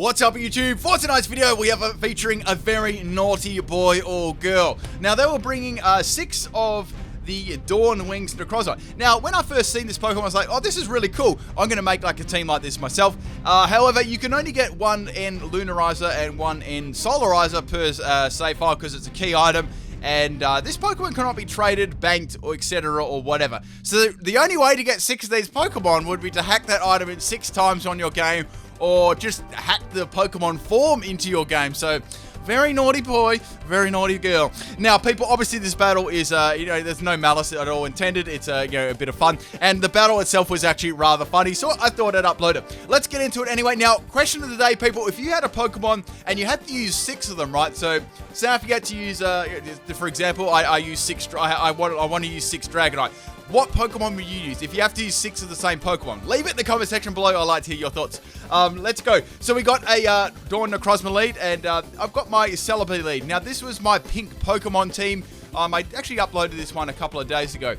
What's up YouTube? For tonight's video we have featuring a very naughty boy or girl. Now they were bringing 6 of the Dawn Wings Necrozma. Now when I first seen this Pokemon I was like, oh, this is really cool. I'm going to make like a team like this myself. However, you can only get 1 N Lunarizer and 1 N Solarizer per save file because it's a key item. And this Pokemon cannot be traded, banked, or etc. or whatever. So the only way to get 6 of these Pokemon would be to hack that item in 6 times on your game, or just hack the Pokemon form into your game. So very naughty boy, very naughty girl. Now, people, obviously this battle is, there's no malice at all intended. It's, a bit of fun. And the battle itself was actually rather funny, so I thought I'd upload it. Let's get into it anyway. Now, question of the day, people. If you had a Pokemon and you had to use 6 of them, right? So, say if you had to use, for example, I use 6, I want to use 6 Dragonite. What Pokemon would you use if you have to use 6 of the same Pokemon? Leave it in the comment section below. I'd like to hear your thoughts. Let's go. So we got a Dawn Necrozma lead, and I've got my Celebi lead. Now this was my pink Pokemon team. I actually uploaded this one a couple of days ago.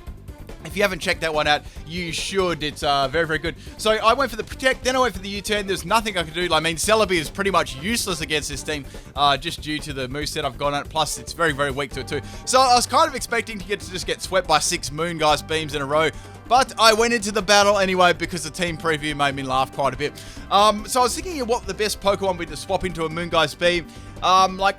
If you haven't checked that one out, you should. It's very, very good. So I went for the Protect, then I went for the U-turn. There's nothing I could do. I mean, Celebi is pretty much useless against this team, just due to the moveset I've got on it. Plus, it's very, very weak to it too. So I was kind of expecting to just get swept by 6 Moongeist beams in a row. But I went into the battle anyway because the team preview made me laugh quite a bit. So I was thinking of what the best Pokemon would be to swap into a Moongeist beam. Like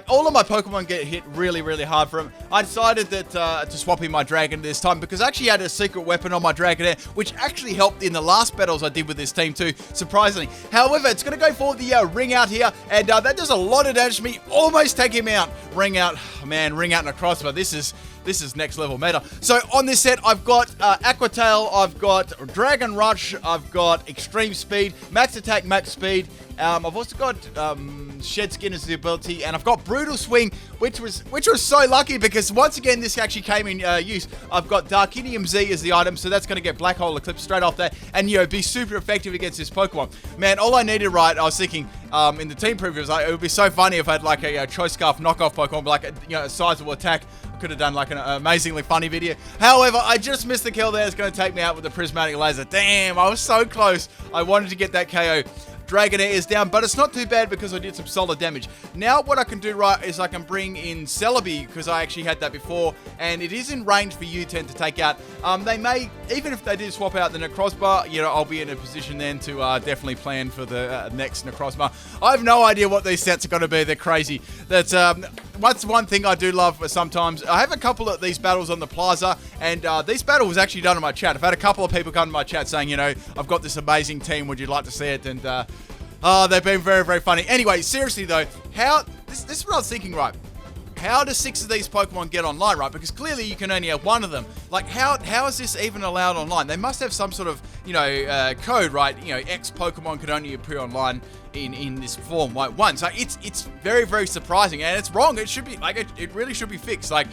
all of my Pokemon get hit really, really hard from. I decided that to swap in my Dragon this time because I actually had a secret weapon on my Dragonair, which actually helped in the last battles I did with this team too, surprisingly. However, it's going to go for the Ring Out here, and that does a lot of damage to me. Almost take him out. Ring Out, man, Ring Out Necrozma. This is next level meta. So on this set, I've got Aqua Tail, I've got Dragon Rush, I've got Extreme Speed, Max Attack, Max Speed. I've also got Shed Skin as the ability, and I've got Brutal Swing, which was so lucky because once again this actually came in use. I've got Darkinium Z as the item, so that's going to get Black Hole Eclipse straight off there, and be super effective against this Pokemon. Man, all I needed, right? I was thinking in the team preview, it would be so funny if I had like a Choice Scarf knockoff Pokemon, like a sizable attack. I could have done like an amazingly funny video. However, I just missed the kill there. It's going to take me out with the Prismatic Laser. Damn, I was so close. I wanted to get that KO. Dragonair is down, but it's not too bad because I did some solid damage. Now what I can do, right, is I can bring in Celebi because I actually had that before, and it is in range for U-turn to take out. They may, even if they did swap out the Necrozma, I'll be in a position then to definitely plan for the next Necrozma. I have no idea what these sets are going to be. They're crazy. That's one thing I do love sometimes. I have a couple of these battles on the plaza, and this battle was actually done in my chat. I've had a couple of people come to my chat saying, I've got this amazing team. Would you like to see it? And they've been very, very funny. Anyway, seriously though, this is what I was thinking, right? How do 6 of these Pokemon get online, right? Because clearly you can only have 1 of them. Like, how is this even allowed online? They must have some sort of, code, right? X Pokemon could only appear online in this form, like 1. So it's very, very surprising, and it's wrong. It should be, it really should be fixed. Like,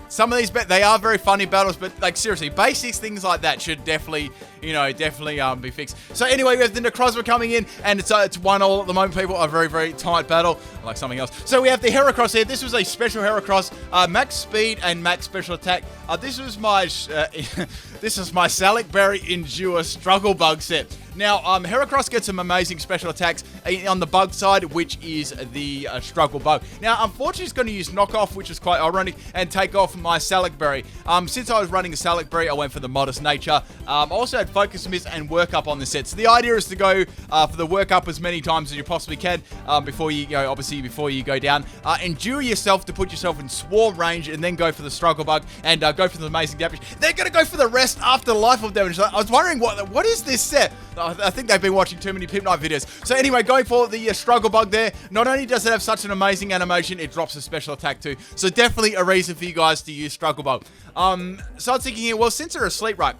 some of these, they are very funny battles, but like seriously, basics, things like that should definitely, be fixed. So anyway, we have the Necrozma coming in, and it's 1-1 at the moment, people. A very, very tight battle, like something else. So we have the Heracross here. This was a special Heracross, max speed and max special attack. This was my, this is my Salic Berry Endure Struggle Bug set. Now, Heracross gets some amazing special attacks on the bug side, which is the Struggle Bug. Now, unfortunately, it's going to use Knockoff, which is quite ironic, and take off my Salic Berry. Since I was running a Salic Berry, I went for the Modest Nature. Also had Focus Miss and Work Up on the set. So the idea is to go for the Work Up as many times as you possibly can before you go, obviously, before you go down. Endure yourself to put yourself in swarm range, and then go for the Struggle Bug and go for the amazing damage. They're going to go for the rest after the life of damage. I was wondering, what is this set? I think they've been watching too many Pimpnite videos. So anyway, going for the Struggle Bug there. Not only does it have such an amazing animation, it drops a special attack too. So definitely a reason for you guys to use Struggle Bug. So I was thinking here, well, since they're asleep, right,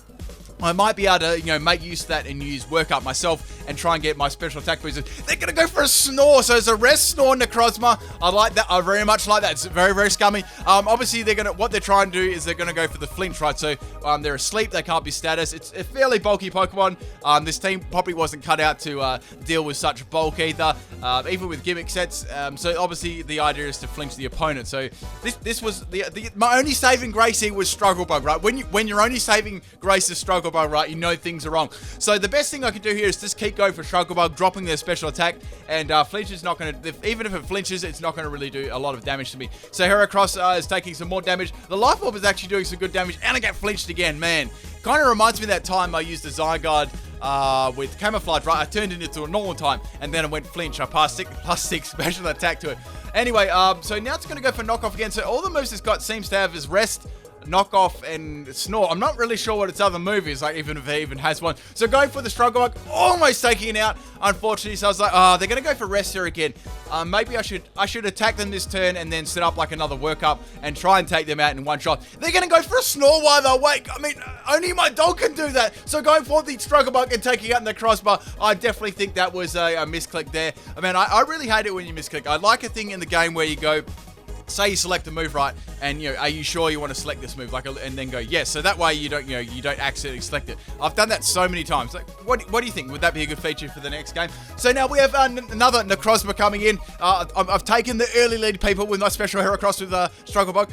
I might be able to, make use of that and use Work Up myself and try and get my special attack boosters. They're going to go for a Snore. So it's a Rest Snore Necrozma. I like that. I very much like that. It's very, very scummy. Obviously, what they're trying to do is they're going to go for the Flinch, right? So they're asleep. They can't be status. It's a fairly bulky Pokemon. This team probably wasn't cut out to deal with such bulk either, even with gimmick sets. So obviously, the idea is to flinch the opponent. So this was my only saving grace here was Struggle Bug, right? When your only saving grace is Struggle Struggle Bug, right, you know things are wrong. So the best thing I could do here is just keep going for Struggle Bug, dropping their special attack, and Flinch is not going to, even if it flinches, it's not going to really do a lot of damage to me. So Heracross is taking some more damage. The Life Orb is actually doing some good damage, and I get flinched again, man. Kind of reminds me of that time I used the Zygarde with Camouflage, right? I turned it into a normal time, and then I went flinch. I passed +6 special attack to it. Anyway, so now it's going to go for Knockoff again. So all the moves it's got seems to have is Rest, Knockoff, and Snore. I'm not really sure what its other move is, like even if it even has one. So going for the Struggle Bug, almost taking it out, unfortunately. So I was like, oh, they're going to go for Rest here again. Maybe I should attack them this turn and then set up like another workup and try and take them out in one shot. They're going to go for a Snore while they're awake. I mean, only my dog can do that. So going for the Struggle Bug and taking out the Necrozma, I definitely think that was a misclick there. I mean, I really hate it when you misclick. I like a thing in the game where you go, say you select a move, right, and are you sure you want to select this move, and then go yes, so that way you don't accidentally select it. I've done that so many times. Like, what do you think? Would that be a good feature for the next game? So now we have another Necrozma coming in. I've taken the early lead people with my special Heracross with Struggle Bug.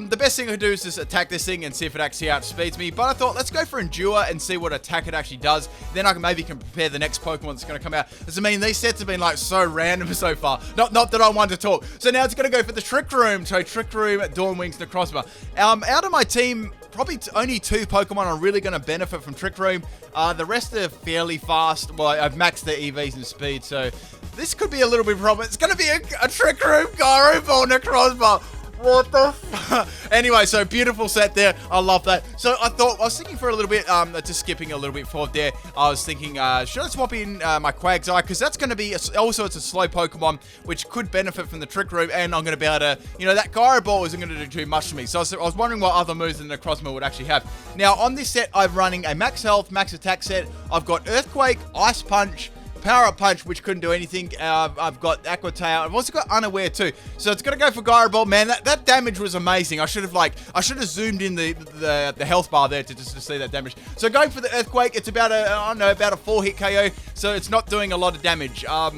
The best thing I could do is just attack this thing and see if it actually outspeeds me, but I thought let's go for Endure and see what attack it actually does. Then I can maybe compare the next Pokemon that's going to come out. Because I mean, these sets have been like so random so far. Not that I want to talk. So now it's going to go for the Trick Room. So Trick Room, Dawn Wings Necrozma. Out of my team, probably only 2 Pokemon are really going to benefit from Trick Room. The rest are fairly fast. Well, I've maxed their EVs and speed, so this could be a little bit of a problem. It's going to be a Trick Room Gyro Ball Necrozma. What the fuck? Anyway, so beautiful set there. I love that. So I was thinking for a little bit, just skipping a little bit forward there. I was thinking, should I swap in my Quagsire? Because that's going to be, also it's a slow Pokemon, which could benefit from the Trick Room, and I'm going to be able to, that Gyro Ball isn't going to do too much to me. So I was wondering what other moves the Necrozma would actually have. Now, on this set, I'm running a max health, max attack set. I've got Earthquake, Ice Punch, Power Up Punch, which couldn't do anything. I've got Aqua Tail. I've also got Unaware too. So it's going to go for Gyro Ball. Man, that damage was amazing. I should have zoomed in the health bar there to see that damage. So going for the Earthquake, it's about a 4-hit KO. So it's not doing a lot of damage. I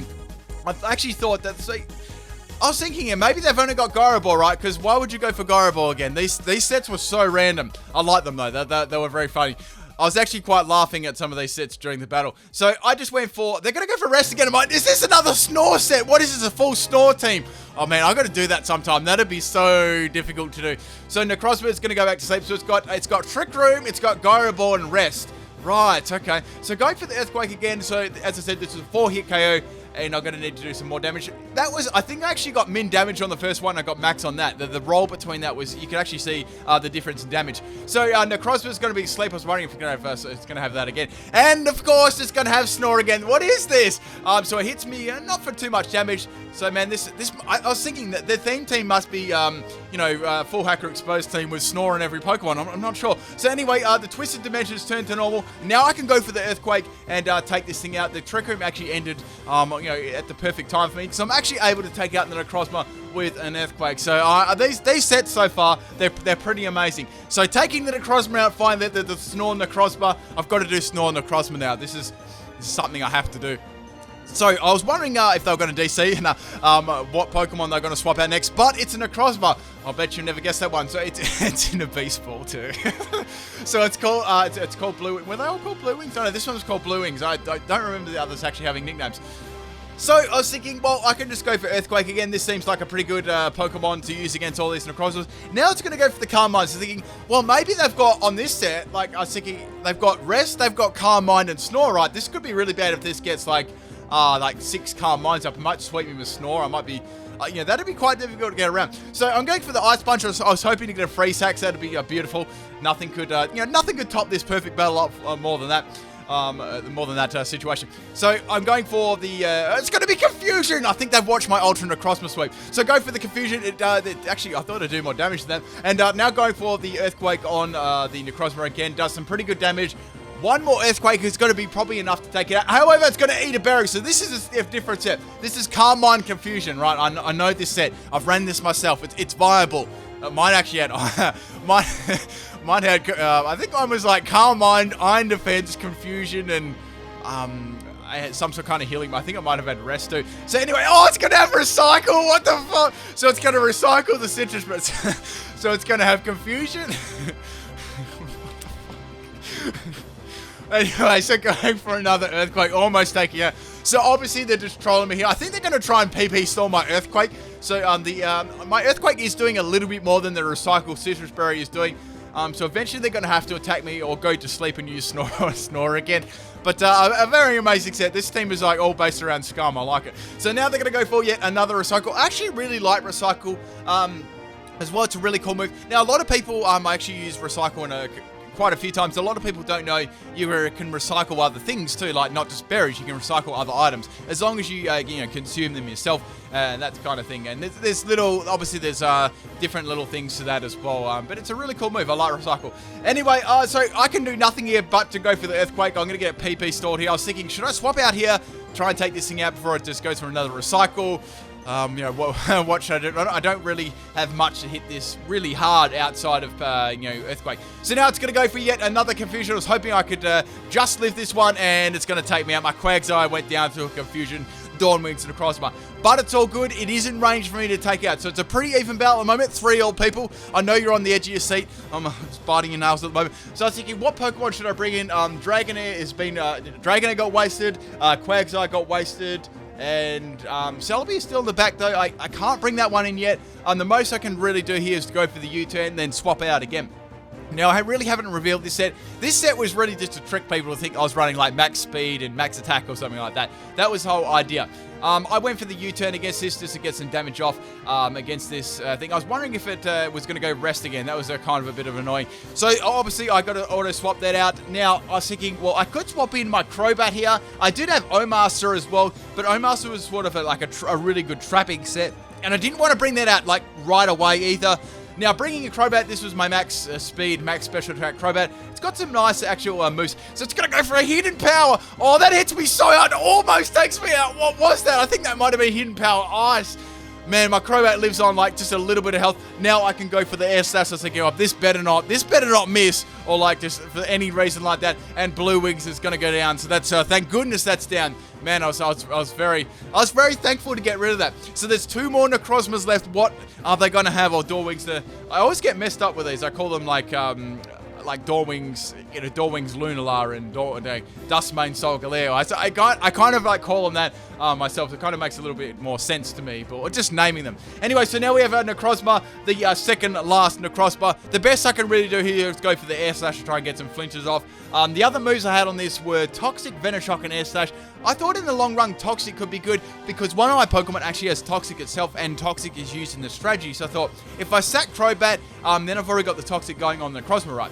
actually thought that. I was thinking, maybe they've only got Gyro Ball, right? Because why would you go for Gyro Ball again? These sets were so random. I like them though. They were very funny. I was actually quite laughing at some of these sets during the battle. So I just went for, they're going to go for Rest again. I'm like, is this another Snore set? What is this, a full Snore team? Oh man, I got to do that sometime. That'd be so difficult to do. So Necrozma is going to go back to sleep. So it's got Trick Room, it's got Gyro Ball and Rest. Right, okay. So going for the Earthquake again. So as I said, this is a 4-hit KO. And I'm going to need to do some more damage. I think I actually got min damage on the first one. I got max on that. The roll between that was, you can actually see the difference in damage. So Necrozma is going to be asleep. I was wondering if it's going to have that again. And of course, it's going to have Snore again. What is this? So it hits me not for too much damage. So man, I was thinking that the theme team must be, full Hacker Exposed team with Snore in every Pokemon. I'm not sure. So anyway, the Twisted Dimensions turned to normal. Now I can go for the Earthquake and take this thing out. The Trick Room actually ended, at the perfect time for me. So I'm actually able to take out the Necrozma with an Earthquake. So these sets so far, they're pretty amazing. So taking the Necrozma out, find that the Snore Necrozma, I've got to do Snore Necrozma now. This is something I have to do. So I was wondering if they were going to DC and what Pokemon they're going to swap out next, but it's a Necrozma. I'll bet you'll never guess that one. So it's in a Beast Ball too. So it's called Blue Wings. Were they all called Blue Wings? No, this one was called Blue Wings. I don't remember the others actually having nicknames. So I was thinking, well, I can just go for Earthquake again. This seems like a pretty good Pokemon to use against all these Necrozmas. Now it's going to go for the Calm Mind. So thinking, well, maybe they've got on this set, like I was thinking, they've got Rest, they've got Calm Mind and Snore, right? This could be really bad if this gets like 6 Calm Minds up. It might sweep me with Snore. I might be, that'd be quite difficult to get around. So I'm going for the Ice Punch. I was hoping to get a free sack. So that'd be beautiful. Nothing could, nothing could top this perfect battle up more than that. Situation. So I'm going for the, it's going to be Confusion. I think they've watched my Ultra Necrozma sweep. So go for the Confusion. Actually, I thought it'd do more damage than that. And now going for the Earthquake on the Necrozma again. Does some pretty good damage. One more Earthquake is going to be probably enough to take it out. However, it's going to eat a berry. So this is a different set. This is Calm Mind Confusion, right? I know this set. I've ran this myself. It's viable. Mine actually had... Mine had, I think mine was like Calm Mind, Iron Defense, Confusion, and I had some sort of kind of healing. I think I might have had Rest too. So anyway, it's going to have Recycle. What the fuck? So it's going to recycle the citrus, but so it's going to have Confusion. What the fuck? Anyway, so going for another Earthquake, almost taking it. So obviously they're just trolling me here. I think they're going to try and PP stall my Earthquake. So my Earthquake is doing a little bit more than the Recycle Citrus Berry is doing. So eventually they're going to have to attack me or go to sleep and use Snore again. But a very amazing set. This team is like all based around Scum. I like it. So now they're going to go for yet another Recycle. I actually really like Recycle as well. It's a really cool move. Now, a lot of people actually use Recycle in quite a few times. A lot of people don't know you can recycle other things too, like not just berries. You can recycle other items as long as you consume them yourself and that kind of thing. And there's different little things to that as well. But it's a really cool move. I like recycle. Anyway, so I can do nothing here but to go for the Earthquake. I'm going to get a PP stored here. I was thinking, should I swap out here, try and take this thing out before it just goes for another recycle? What should I do? I don't really have much to hit this really hard outside of, Earthquake. So now it's going to go for yet another Confusion. I was hoping I could just live this one, and it's going to take me out. My Quagsire went down to a Confusion. Dawn Wings Necrozma. But it's all good. It is in range for me to take out. So it's a pretty even battle at the moment. 3 old people. I know you're on the edge of your seat. I'm just biting your nails at the moment. So I was thinking, what Pokemon should I bring in? Dragonair has been... Dragonair got wasted. Quagsire got wasted. And Celebi is still in the back, though. I can't bring that one in yet. The most I can really do here is to go for the U-turn, then swap out again. Now, I really haven't revealed this set. This set was really just to trick people to think I was running like max speed and max attack or something like that. That was the whole idea. I went for the U-turn against this just to get some damage off against this thing. I was wondering if it was going to go rest again. That was kind of a bit of annoying. So obviously I got to auto swap that out. Now I was thinking, well, I could swap in my Crobat here. I did have O-Master as well, but O-Master was sort of a really good trapping set. And I didn't want to bring that out like right away either. Now, bringing a Crobat, this was my max speed, max special attack Crobat. It's got some nice actual moves. So it's going to go for a Hidden Power. Oh, that hits me so hard. It almost takes me out. What was that? I think that might have been Hidden Power Ice. Man, my Crobat lives on like just a little bit of health. Now I can go for the Air Slash. I was thinking, oh, this better not miss, or like just for any reason like that. And Blue Wings is going to go down. So that's thank goodness that's down. Man, I was very thankful to get rid of that. So there's 2 more Necrozmas left. What are they going to have? Or Dawn Wings? I always get messed up with these. I call them like Dawn Wings, Dawn Wings Lunala and Dustmane Solgaleo. I kind of like call them that myself. It kind of makes a little bit more sense to me, but just naming them. Anyway, so now we have a Necrozma, the second last Necrozma. The best I can really do here is go for the Air Slash to try and get some flinches off. The other moves I had on this were Toxic, Venoshock, and Air Slash. I thought in the long run Toxic could be good because one of my Pokemon actually has Toxic itself, and Toxic is used in the strategy. So I thought if I sack Crobat, then I've already got the Toxic going on the Necrozma, right?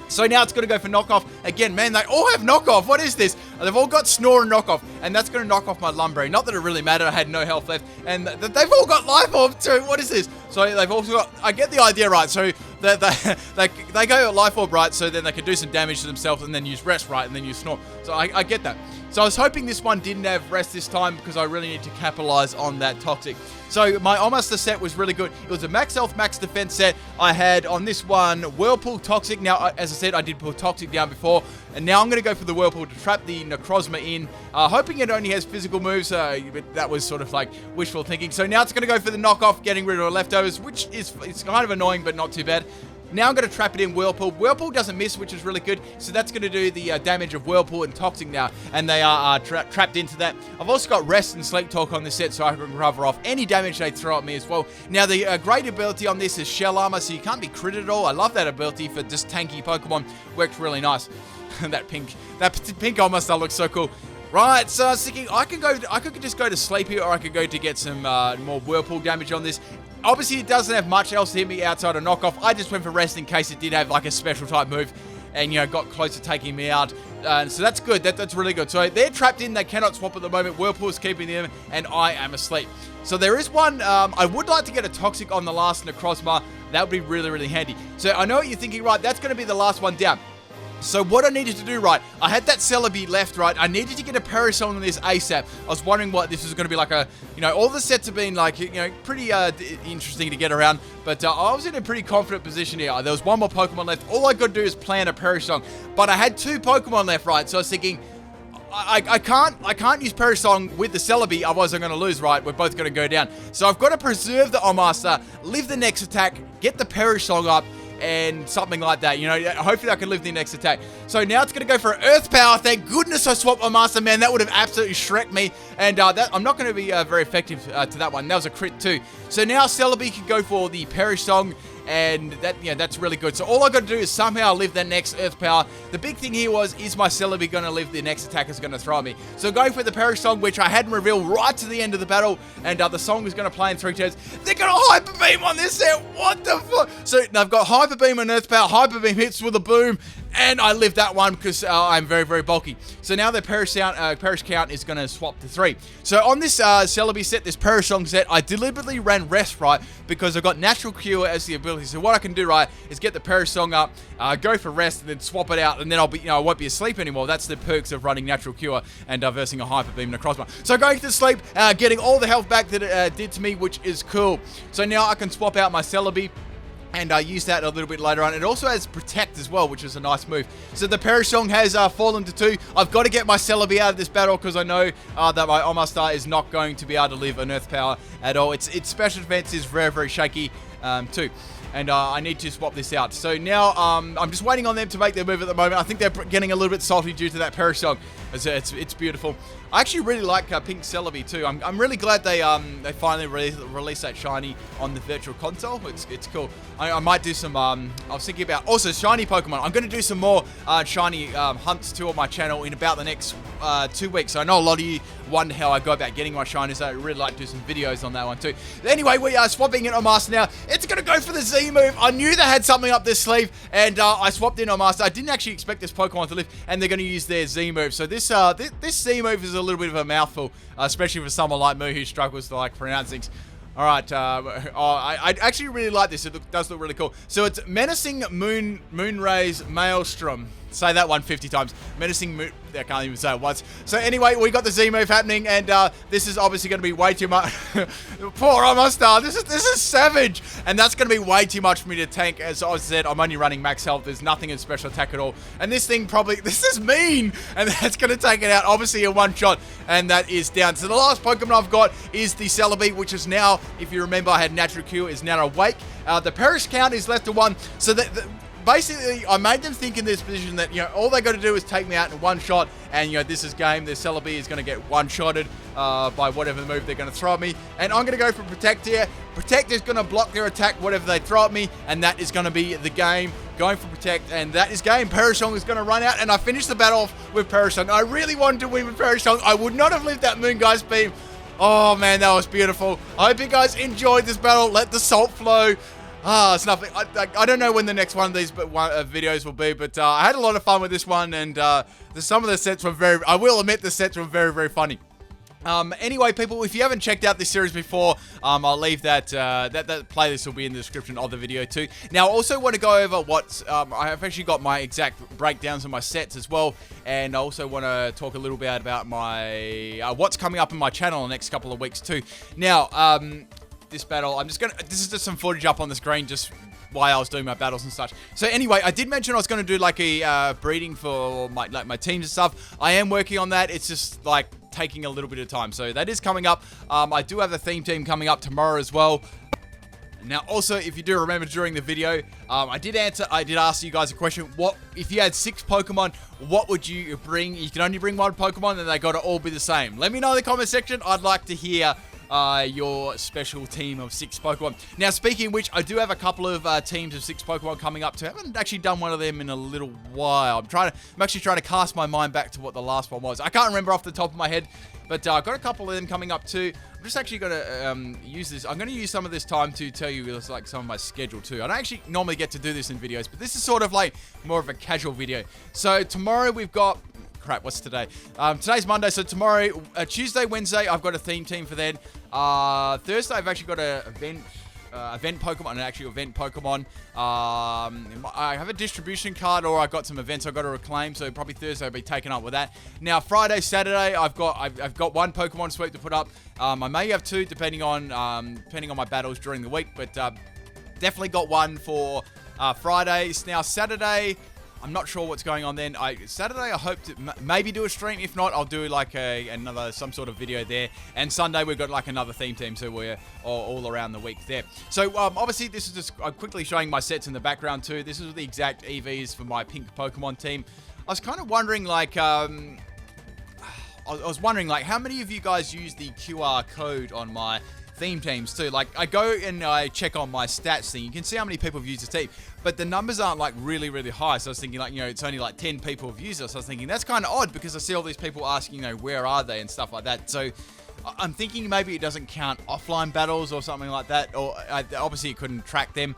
So now it's going to go for knockoff. Again, man, they all have knockoff. What is this? They've all got Snore and knockoff. And that's going to knock off my Lumberry. Not that it really mattered. I had no health left. And they've all got Life Orb too. What is this? So they've also got... I get the idea, right? So they go Life Orb, right? So then they can do some damage to themselves and then use Rest, right? And then use Snore. So I get that. So I was hoping this one didn't have Rest this time because I really need to capitalize on that Toxic. So my Almoster set was really good. It was a max health, max defense set. I had on this one Whirlpool, Toxic. Now, as I said, I did put Toxic down before. And now I'm going to go for the Whirlpool to trap the Necrozma in. Hoping it only has physical moves. But that was sort of like wishful thinking. So now it's going to go for the knockoff, getting rid of the leftovers, which is it's kind of annoying, but not too bad. Now I'm going to trap it in Whirlpool. Whirlpool doesn't miss, which is really good. So that's going to do the damage of Whirlpool and Toxic now. And they are trapped into that. I've also got Rest and Sleep Talk on this set, so I can recover off any damage they throw at me as well. Now, the great ability on this is Shell Armor, so you can't be critted at all. I love that ability for just tanky Pokemon. Works really nice. that pink Almoster looks so cool. Right, so I was thinking I could just go to Sleep here, or I could go to get some more Whirlpool damage on this. Obviously, it doesn't have much else to hit me outside of knockoff. I just went for Rest in case it did have like a special type move and, got close to taking me out. So that's good. That's really good. So they're trapped in. They cannot swap at the moment. Whirlpool's keeping them, and I am asleep. So there is one. I would like to get a Toxic on the last Necrozma. That would be really, really handy. So I know what you're thinking, right? That's going to be the last one down. So what I needed to do, right, I had that Celebi left, right, I needed to get a Parasol on this ASAP. I was wondering what this was going to be like all the sets have been like, pretty interesting to get around, but I was in a pretty confident position here. There was one more Pokemon left. All I got to do is plan a Parasol, but I had 2 Pokemon left, right, so I was thinking, I can't use Parasol with the Celebi, otherwise I'm going to lose, right? We're both going to go down. So I've got to preserve the Almoster, live the next attack, get the Parasol up, and something like that. You know, hopefully I can live the next attack. So now it's going to go for Earth Power. Thank goodness I swapped my Master. Man, that would have absolutely shreked me. And I'm not going to be very effective to that one. That was a crit too. So now Celebi can go for the Perish Song. And that, that's really good. So all I got to do is somehow live that next Earth Power. The big thing here was, is my Celebi going to live the next attack is going to throw at me? So going for the Perish Song, which I hadn't revealed right to the end of the battle, and the song is going to play in 3 turns. They're going to Hyper Beam on this set. What the fuck? So I've got Hyper Beam and Earth Power. Hyper Beam hits with a boom. And I lived that one because I'm very, very bulky. So now the Perish count is going to swap to 3. So on this Celebi set, this Perish Song set, I deliberately ran Rest, right? Because I've got Natural Cure as the ability. So what I can do, right, is get the Perish Song up, go for Rest, and then swap it out. And then I'll be, I won't be asleep anymore. That's the perks of running Natural Cure and versing a Hyper Beam Necrozma. So going to sleep, getting all the health back that it did to me, which is cool. So now I can swap out my Celebi. And I use that a little bit later on. It also has Protect as well, which is a nice move. So the Perish Song has fallen to 2. I've got to get my Celebi out of this battle because I know that my Omastar is not going to be able to live an Earth Power at all. Its special defense is very, very shaky too. And I need to swap this out. So now I'm just waiting on them to make their move at the moment. I think they're getting a little bit salty due to that Perish Song. It's beautiful. I actually really like Pink Celebi too. I'm really glad they finally released that shiny on the Virtual Console. It's cool. I might do some. I was thinking about also shiny Pokemon. I'm going to do some more shiny hunts too on my channel in about the next 2 weeks. So I know a lot of you wonder how I go about getting my shinies. I really like to do some videos on that one too. Anyway, we are swapping it on Master now. It's going to go for the Z move. I knew they had something up their sleeve, and I swapped in on Master. I didn't actually expect this Pokemon to live, and they're going to use their Z move. So this Z move is a little bit of a mouthful, especially for someone like me who struggles to pronounce things. All right, I actually really like this. It does look really cool. So it's Menacing Moonrays Maelstrom. Say that one 50 times. Menacing Moon... I can't even say it once. So anyway, we got the Z move happening, and this is obviously going to be way too much. Poor Omastar. This is savage. And that's going to be way too much for me to tank. As I said, I'm only running max health. There's nothing in special attack at all. And this thing probably... This is mean. And that's going to take it out, obviously, in one shot. And that is down. So the last Pokemon I've got is the Celebi, which is now, if you remember, I had Natural Cure, is now awake. The Perish count is left to 1. So that... Basically, I made them think in this position that, all they got to do is take me out in one shot, and, this is game. The Celebi is going to get one-shotted by whatever move they're going to throw at me. And I'm going to go for Protect here. Protect is going to block their attack, whatever they throw at me, and that is going to be the game. Going for Protect, and that is game. Perish Song is going to run out, and I finished the battle off with Perish Song. I really wanted to win with Perish Song. I would not have lived that Moongeist Beam. Oh, man, that was beautiful. I hope you guys enjoyed this battle. Let the salt flow. It's nothing. I don't know when the next one of these videos will be, but I had a lot of fun with this one, and some of the sets were very... I will admit the sets were very, very funny. Anyway, people, if you haven't checked out this series before, I'll leave that playlist will be in the description of the video too. Now, I also want to go over what's... I've actually got my exact breakdowns of my sets as well, and I also want to talk a little bit about my... what's coming up in my channel in the next couple of weeks too. Now, this battle, this is just some footage up on the screen just while I was doing my battles and such. So anyway, I did mention I was going to do a breeding for my teams and stuff. I am working on that. It's just taking a little bit of time. So that is coming up. I do have the theme team coming up tomorrow as well. Now, also, if you do remember during the video, I did ask you guys a question. What if you had 6 Pokemon, what would you bring? You can only bring 1 Pokemon, and they got to all be the same. Let me know in the comment section. I'd like to hear your special team of 6 Pokemon. Now, speaking of which, I do have a couple of teams of 6 Pokemon coming up too. I haven't actually done one of them in a little while. I'm actually trying to cast my mind back to what the last one was. I can't remember off the top of my head, but I've got a couple of them coming up too. I'm just actually going to use this. I'm going to use some of this time to tell you some of my schedule too. I don't actually normally get to do this in videos, but this is sort of more of a casual video. So tomorrow we've got... Crap, what's today? Today's Monday, so tomorrow, Tuesday, Wednesday, I've got a theme team for then. Thursday, I've actually got an event Pokemon, an actual event Pokemon. I have a distribution card, or I've got some events I've got to reclaim, so probably Thursday I'll be taken up with that. Now, Friday, Saturday, I've got 1 Pokemon sweep to put up. I may have 2, depending on my battles during the week, but definitely got 1 for Fridays. Now, Saturday... I'm not sure what's going on then. Saturday, I hope to maybe do a stream. If not, I'll do like some sort of video there. And Sunday, we've got like another theme team, so we're all around the week there. So obviously, this is just quickly showing my sets in the background too. This is the exact EVs for my pink Pokemon team. I was kind of wondering, like, I was wondering, like, how many of you guys use the QR code on my theme teams too? Like, I go and I check on my stats thing. You can see how many people have used the team, but the numbers aren't like really, really high. So I was thinking, like, it's only like 10 people have used it. So I was thinking that's kind of odd because I see all these people asking, where are they and stuff like that. So I'm thinking maybe it doesn't count offline battles or something like that, or obviously it couldn't track them.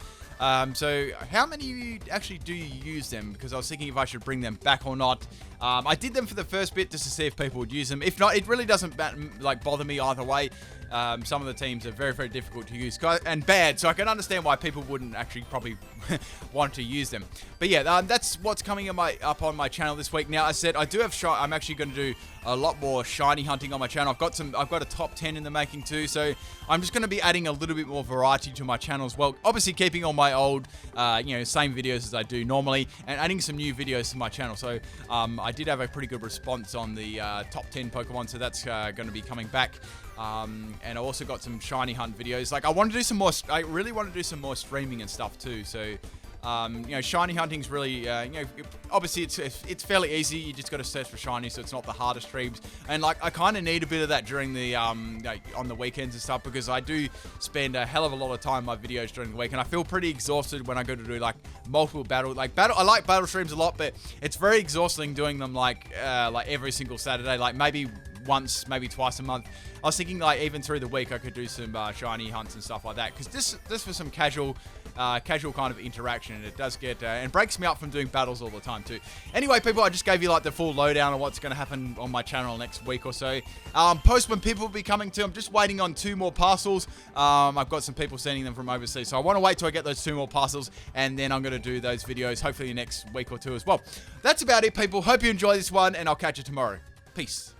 So how many of you actually do you use them? Because I was thinking if I should bring them back or not. I did them for the first bit just to see if people would use them. If not, it really doesn't bother me either way. Some of the teams are very, very difficult to use and bad, so I can understand why people wouldn't actually probably want to use them. But yeah, that's what's coming up on my channel this week. Now, I said I do have I'm actually going to do a lot more shiny hunting on my channel. I've got a top 10 in the making too, so I'm just going to be adding a little bit more variety to my channel as well. Obviously, keeping all my old, same videos as I do normally, and adding some new videos to my channel. So I did have a pretty good response on the top 10 Pokemon, so that's going to be coming back. And I also got some shiny hunt videos. Like, I really want to do some more streaming and stuff too. So, shiny hunting's really, obviously it's fairly easy. You just got to search for shiny, so it's not the hardest streams. And like, I kind of need a bit of that during the, on the weekends and stuff, because I do spend a hell of a lot of time on my videos during the week, and I feel pretty exhausted when I go to do like multiple I like battle streams a lot, but it's very exhausting doing them like every single Saturday, like maybe once, maybe twice a month. I was thinking, like, even through the week I could do some shiny hunts and stuff like that, because this was some casual kind of interaction, and it does get and breaks me up from doing battles all the time too. Anyway, people, I just gave you like the full lowdown on what's going to happen on my channel next week or so. Postman people will be coming too. I'm just waiting on 2 more parcels. I've got some people sending them from overseas, so I want to wait till I get those 2 more parcels, and then I'm going to do those videos hopefully next week or 2 as well. That's about it, people. Hope you enjoy this one, and I'll catch you tomorrow. Peace.